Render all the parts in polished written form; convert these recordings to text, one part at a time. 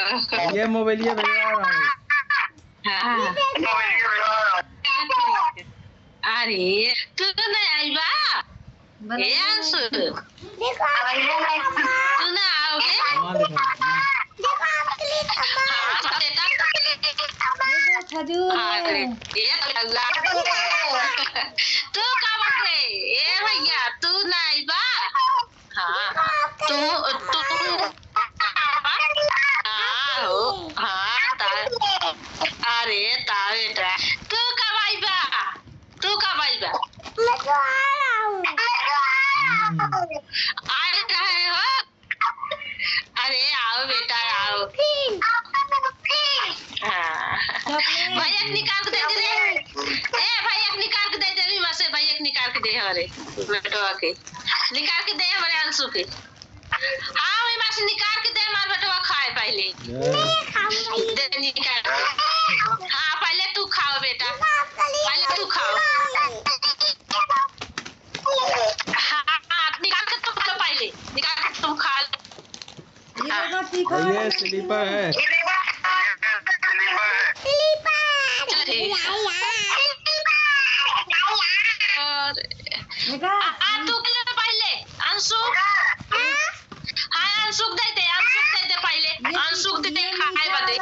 ये मोबाइल ये भेजा रहा हूँ। अरे तू नहीं आई बा ये अंशु तू ना आओगे तू कब गए ये भैया तू ना आई बा हाँ तू हाँ अरे ता बेटा तू कब आई बा मैं तो आ रहा हूँ आ रहे हो अरे आओ बेटा आओ भैया निकाल के दे दे ए भैया निकाल के दे दे भी मसे भैया निकाल के दे हमारे बेटवा के निकाल के दे हमारे अंशु के हाँ वही मासे निकाल के दे हमारे बेटवा खाए पहले दे निकाल हाँ पहले तू खाओ बेटा पहले तू खाओ हाँ निकाल के तुम खा पहले निकाल के तुम खा ये स्लीपर है तू पहले अंशु हाँ अंशुक दे दे पहले अंशुक दे खाए बदे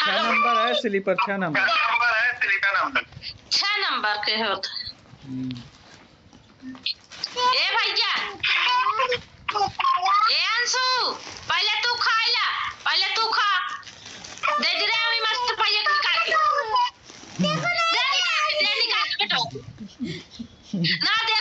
6 नंबर है स्लीपर 6 नंबर 6 नंबर के होत ए भैया ए अंशु पहले तू खाइला पहले तू खा दे दे रे मस्त भैया निकाल के दे निकाल बेटा ना दे